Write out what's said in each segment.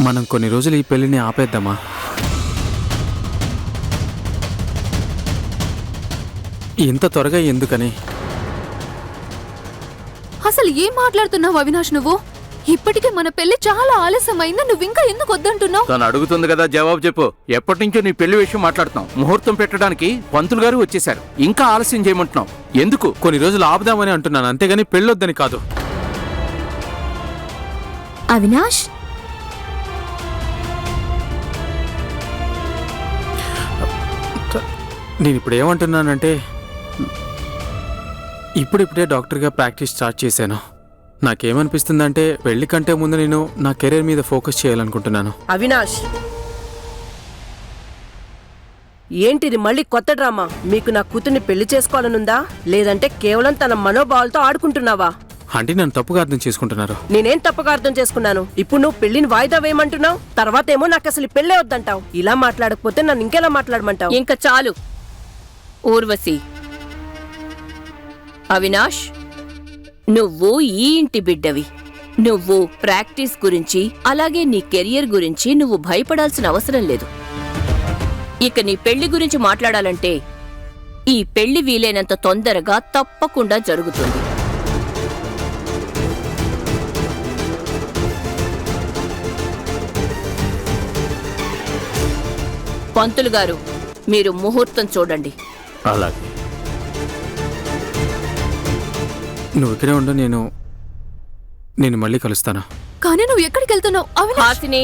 మనం కొన్ని రోజులు ఈ పెళ్లిని ఆపేద్దామా? ఇంత త్వరగా ఎందుకని? అసలు ఏం మాట్లాడుతున్నావు అవినాష్ నువ్వు? ఇప్పటికే మన పెళ్లి చాలా ఆలస్యమైంది, నువ్వు ఇంకా ఎందుకు వద్దంటున్నావు? తను అడుగుతుంది కదా, జవాబు చెప్పు. ఎప్పటి నుంచో నీ పెళ్లి విషయం మాట్లాడుతున్నావు. ముహూర్తం పెట్టడానికి పంతులు గారు వచ్చేశారు. ఇంకా ఆలస్యం చేయమంటున్నావు ఎందుకు? కొన్ని రోజులు ఆపుదామని అంటున్నాను, అంతేగాని పెళ్ళొద్దని కాదు. అవినాష్, నేను ఇప్పుడు ఏమంటున్నానంటే, ఇప్పుడిప్పుడే డాక్టర్గా ప్రాక్టీస్ స్టార్ట్ చేశాను. నాకేమనిపిస్తుందంటే పెళ్లి కంటే ముందు నేను నా కెరీర్ మీద ఫోకస్ చేయాలనుకుంటున్నాను. అవినాష్, ఏంటిది మళ్ళీ కొత్త డ్రామా? మీకు నా కూతుర్ని పెళ్లి చేసుకోవాలనుందా, లేదంటే కేవలం తన మనోభావాలతో ఆడుకుంటున్నావా? అంటే నన్ను తప్పుగా అర్థం చేసుకుంటున్నారు. నేనేం తప్పుగా అర్థం చేసుకున్నాను? ఇప్పుడు నువ్వు పెళ్లిని వాయిదా వేయమంటున్నావు, తర్వాత ఏమో నాకు అసలు పెళ్ళే వద్దంటావు. ఇలా మాట్లాడకపోతే నన్ను ఇంకెలా మాట్లాడమంటావు? ఇంకా చాలు ఊర్వశి. అవినాష్, నువ్వు ఈ ఇంటి బిడ్డవి. నువ్వు ప్రాక్టీస్ గురించి అలాగే నీ కెరియర్ గురించి నువ్వు భయపడాల్సిన అవసరం లేదు. ఇక నీ పెళ్లి గురించి మాట్లాడాలంటే ఈ పెళ్లి వీలైనంత తొందరగా తప్పకుండా జరుగుతుంది. పంతులు గారు, మీరు ముహూర్తం చూడండి. అలాగే. నువ్వు ఇక్కడే ఉండు, నేను మళ్ళీ కలుస్తాను. కానీ నువ్వు ఎక్కడికి వెళ్తున్నావు అవినాష్? హాసిని,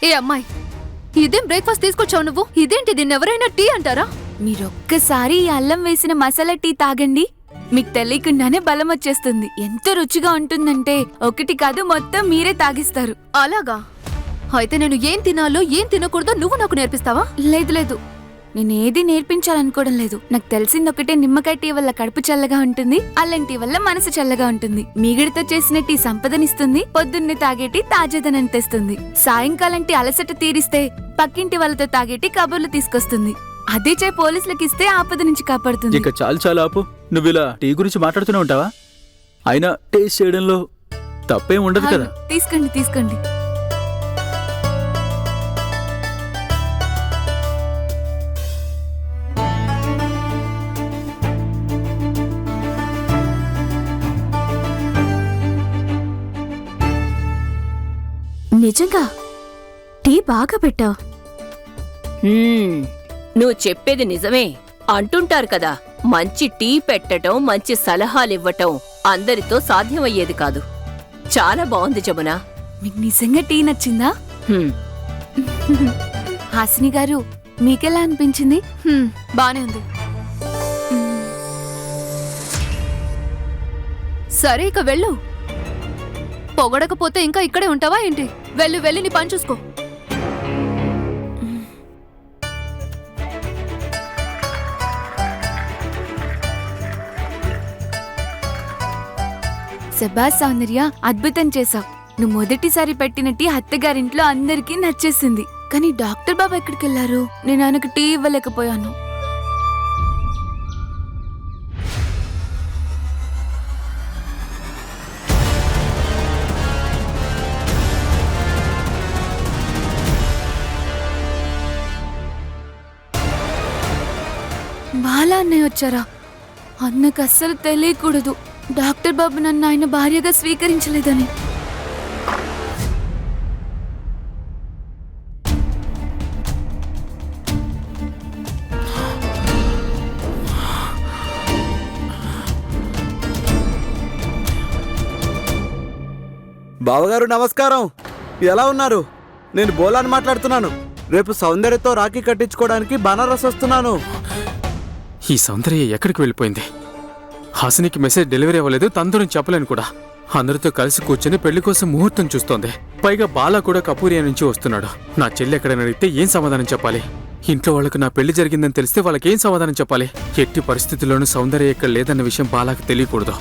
ఏ అమ్మాయి, ఇదేం బ్రేక్ఫాస్ట్ తీసుకొచ్చావు నువ్వు? ఇదేంటి, దీన్ని ఎవరైనా టీ అంటారా? మీరొక్కసారి ఈ అల్లం వేసిన మసాలా టీ తాగండి, మీకు తెలియకుండానే బలం వచ్చేస్తుంది. ఎంత రుచిగా ఉంటుందంటే ఒకటి కాదు మొత్తం మీరే తాగిస్తారు. అలాగా? అయితే నేను ఏం తినాలో ఏం తినకూడదో నువ్వు నాకు నేర్పిస్తావా? లేదు లేదు, నేనేది నేర్పించాలనుకోవడం లేదు. నాకు తెలిసింది ఒకటే, నిమ్మకాయ టీ వల్ల కడుపు చల్లగా ఉంటుంది, అల్లం టీ వల్ల మనసు చల్లగా ఉంటుంది. మీగడితో చేసిన టీ సంపదనిస్తుంది, పొద్దున్నే తాగేటి తాజాదనం తెస్తుంది, సాయంకాలం టీ అలసట తీరిస్తే పక్కింటి వాళ్ళతో తాగేటి కబుర్లు తీసుకొస్తుంది, అదే చాయ్ పోలీసులకు ఇస్తే ఆపద నుంచి కాపాడుతుంది. ఇక చాలు చాలు ఆపు. నువ్వు ఇలా టీ గురించి మాట్లాడుతూనే ఉంటావా? అయినా టేస్ట్ చేయడంలో తప్పేం ఉండదు కదా. తీసుకోండి తీసుకోండి. నిజంగా టీ బాగా పెట్టావు. నువ్వు చెప్పేది నిజమే. అంటుంటారు కదా, మంచి టీ పెట్టటం, మంచి సలహాలివ్వటం అందరితో సాధ్యమయ్యేది కాదు. చాలా బాగుంది జమున. మీకు నిజంగా టీ నచ్చిందా? హ్మ్. హాసిని గారు, మీకెలా అనిపించింది? బానే ఉంది. సరే, ఇక వెళ్ళు. పొగడకపోతే ఇంకా ఇక్కడే ఉంటావా ఏంటి? వెళ్ళు, వెళ్ళి నీ పని చూసుకో. శభాష్ సౌందర్య, అద్భుతం చేసావు. నువ్వు మొదటిసారి పెట్టిన టీ అత్తగారింట్లో అందరికీ నచ్చేసింది. కానీ డాక్టర్ బాబు ఎక్కడికి వెళ్ళారు? నేను ఆయనకు టీ ఇవ్వలేకపోయాను. బాలా అన్నయ్య వచ్చారా? అన్నకు అస్సలు తెలియకూడదు డాక్టర్ బాబు నన్ను ఆయన భార్యగా స్వీకరించలేదని. బావగారు నమస్కారం. ఎలా ఉన్నారు? నేను బోలాని మాట్లాడుతున్నాను. రేపు సౌందర్యతో రాఖీ కట్టించుకోవడానికి బనారస్ వస్తున్నాను. ఈ సౌందర్య ఎక్కడికి వెళ్ళిపోయింది? హాసినికి మెసేజ్ డెలివరీ అవ్వలేదు, తనతో చెప్పలేను కూడా. అందరితో కలిసి కూర్చొని పెళ్లి కోసం ముహూర్తం చూస్తోంది. పైగా బాలా కూడా కపూరియా నుంచి వస్తున్నాడు. నా చెల్లి ఎక్కడైనా అడిగితే ఏం సమాధానం చెప్పాలి? ఇంట్లో వాళ్ళకు నా పెళ్లి జరిగిందని తెలిస్తే వాళ్ళకి ఏం సమాధానం చెప్పాలి? ఎట్టి పరిస్థితుల్లోనూ సౌందర్య ఇక్కడ లేదన్న విషయం బాలాకి తెలియకూడదు.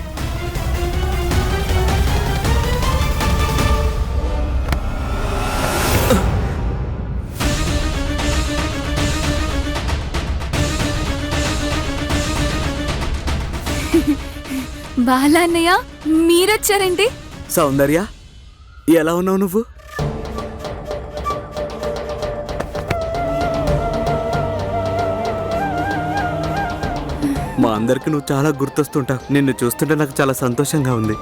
బాలా అన్నయ్య మీరొచ్చారేంటి? సౌందర్య, ఎలా ఉన్నావు నువ్వు? మా అందరికి నువ్వు చాలా గుర్తొస్తుంటావు. నిన్ను చూస్తుంటే నాకు చాలా సంతోషంగా ఉంది.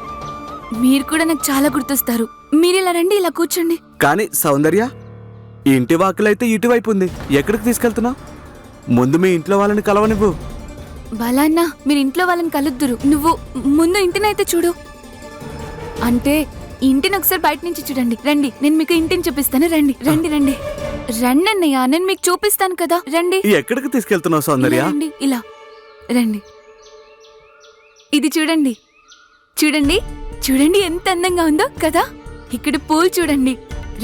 మీరు కూడా నాకు చాలా గుర్తొస్తారు. మీరు ఇలా రండి, ఇలా కూర్చోండి. కానీ సౌందర్య, ఈ ఇంటి వాకిలైతే ఇటువైపు ఉంది. ఎక్కడికి తీసుకెళ్తున్నావు? ముందు మీ ఇంట్లో వాళ్ళని కలవనివ్వు. బాలా అన్న, మీరు ఇంట్లో వాళ్ళని కలుద్దురు. నువ్వు ముందు ఇంటినైతే చూడు. అంటే ఇంటిని ఒకసారి బయట నుంచి చూడండి. రండి, నేను మీకు ఇంటిని చూపిస్తాను. రండి రండి రండి రండి అన్నయ్య, నేను మీకు చూపిస్తాను కదా. రండి. ఎక్కడికి తీసుకెళ్తున్నావు సౌందర్య? ఇలా రండి, ఇలా రండి. ఇది చూడండి, చూడండి చూడండి ఎంత అందంగా ఉందో కదా. ఇక్కడ పూలు చూడండి,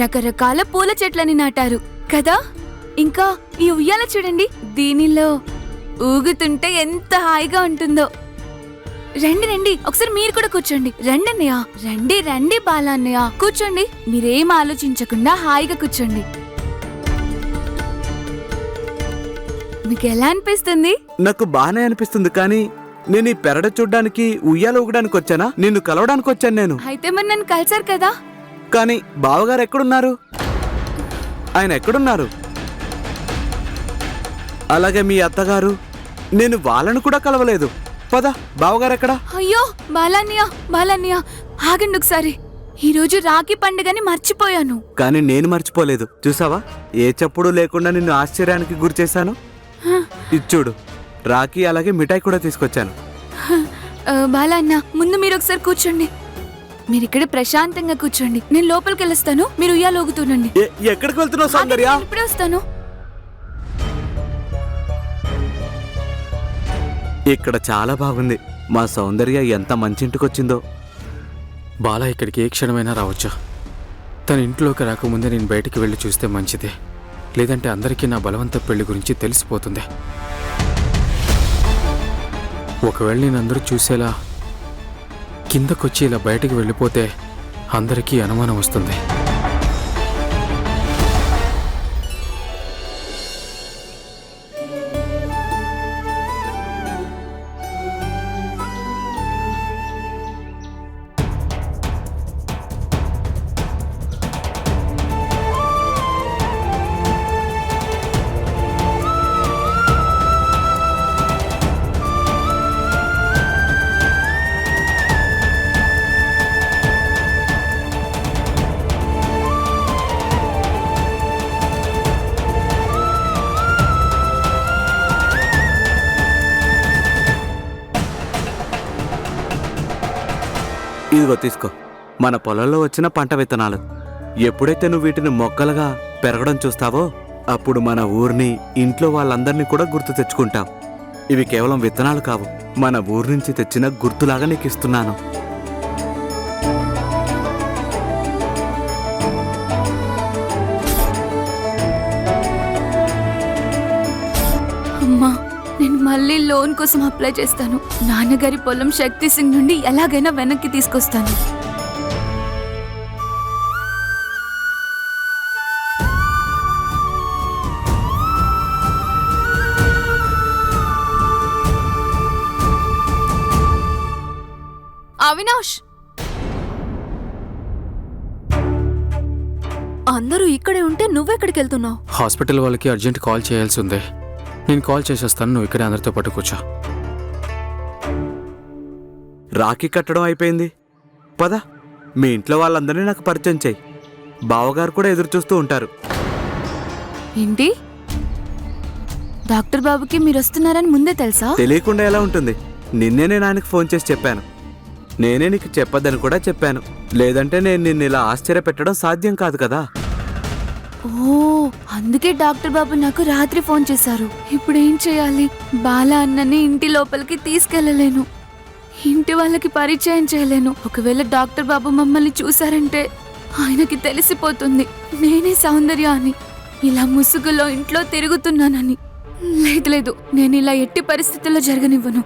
రకరకాల పూల చెట్లని నాటారు కదా. ఇంకా ఈ ఉయ్యాల చూడండి, దీనిలో ఊగుతుంటే ఎంత హాయిగా ఉంటుందో. రండి రండి, ఒకసారి మీరు కూడా కూర్చోండి. రండి అన్నయ్య, రండి రండి బాలా అన్నయ్య, కూర్చోండి. మీరేం ఆలోచించకుండా హాయిగా కూర్చోండి. మీకు ఎలా అనిపిస్తుంది? నాకు బానే అనిపిస్తుంది, కానీ నేను ఈ పెరడ చూడ్డానికి, ఉయ్యాల ఊగడానికి వచ్చానా? నిన్ను కలవడానికి వచ్చాను నేను. అయితే మరి నన్ను కలిసారు కదా. కానీ బావగారు ఎక్కడున్నారు? ఆయన ఎక్కడున్నారు? అలాగే మీ అత్తగారు, నేను వాళ్ళను కూడా కలవలేదు. పద, బావగారు ఎక్కడా? అయ్యో బాలాన్నయ్య, బాలాన్నయ్య ఆగండి ఒకసారి. ఈ రోజు రాఖీ పండుగని మర్చిపోయాను. కానీ నేను మర్చిపోలేదు. చూసావా, ఏ చప్పుడు లేకుండా నిన్ను ఆశ్చర్యానికి గురి చేశాను. ఇచ్చుడు, రాఖీ అలాగే మిఠాయి కూడా తీసుకొచ్చాను. బాలాన్న, ముందు మీరు ఒకసారి కూర్చోండి. మీరు ఇక్కడ ప్రశాంతంగా కూర్చోండి. నేను లోపలికి వెళ్ళొస్తాను, మీరు ఉయ్యాలోగుతుండండి. ఎక్కడికి వెళ్తున్నావు సౌందర్య? ఇప్పుడే వస్తాను. ఇక్కడ చాలా బాగుంది. మా సౌందర్య ఎంత మంచింటికొచ్చిందో. బాలా ఇక్కడికి ఏ క్షణమైనా రావచ్చా? తన ఇంట్లోకి రాకముందే నేను బయటికి వెళ్ళి చూస్తే మంచిదే. లేదంటే అందరికీ నా బలవంత పెళ్లి గురించి తెలిసిపోతుంది. ఒకవేళ నేను అందరూ చూసేలా కిందకొచ్చి ఇలా బయటికి వెళ్ళిపోతే అందరికీ అనుమానం వస్తుంది. ఇదిగో తీసుకో, మన పొలంలో వచ్చిన పంట విత్తనాలు. ఎప్పుడైతే నువ్వు వీటిని మొక్కలుగా పెరగడం చూస్తావో అప్పుడు మన ఊరిని, ఇంట్లో వాళ్ళందరినీ కూడా గుర్తు తెచ్చుకుంటాం. ఇవి కేవలం విత్తనాలు కావు, మన ఊరి నుంచి తెచ్చిన గుర్తులాగా నీకు ఇస్తున్నాను. అమ్మా, నేను మళ్ళీ లోన్ కోసం అప్లై చేస్తాను. నాన్నగారి పొలం శక్తి సింగ్ నుండి ఎలాగైనా వెనక్కి తీసుకొస్తాను. అవినాష్, అందరూ ఇక్కడే ఉంటే నువ్వెక్కడికి వెళ్తున్నావు? హాస్పిటల్ వాళ్ళకి అర్జెంట్ కాల్ చేయాల్సి ఉంది. నేను కాల్ చేసేస్తాను, నువ్వు ఇక్కడే అందరితో పాటు కూర్చో. రాఖీ కట్టడం అయిపోయింది. పద, మీ ఇంట్లో వాళ్ళందరినీ నాకు పరిచయం చేయి. బావగారు కూడా ఎదురు చూస్తూ ఉంటారు. ఏంటి, డాక్టర్ బాబుకి మీరు వస్తున్నారని ముందే తెలుసా? తెలియకుండా ఎలా ఉంటుంది? నిన్నే నేను ఆయనకు ఫోన్ చేసి చెప్పాను. నేనే నీకు చెప్పొద్దని కూడా చెప్పాను. లేదంటే నేను నిన్ను ఇలా ఆశ్చర్య పెట్టడం సాధ్యం కాదు కదా. ఓ, అందుకే డాక్టర్ బాబు నాకు రాత్రి ఫోన్ చేశారు. ఇప్పుడు ఏం చేయాలి? బాలా అన్నని ఇంటి లోపలికి తీసుకెళ్లలేను, ఇంటి వాళ్ళకి పరిచయం చేయలేను. ఒకవేళ డాక్టర్ బాబు మమ్మల్ని చూశారంటే ఆయనకి తెలిసిపోతుంది నేనే సౌందర్య అని, ఇలా ముసుగులో ఇంట్లో తిరుగుతున్నానని. లేదు లేదు, నేను ఇలా ఎట్టి పరిస్థితుల్లో జరగనివ్వను.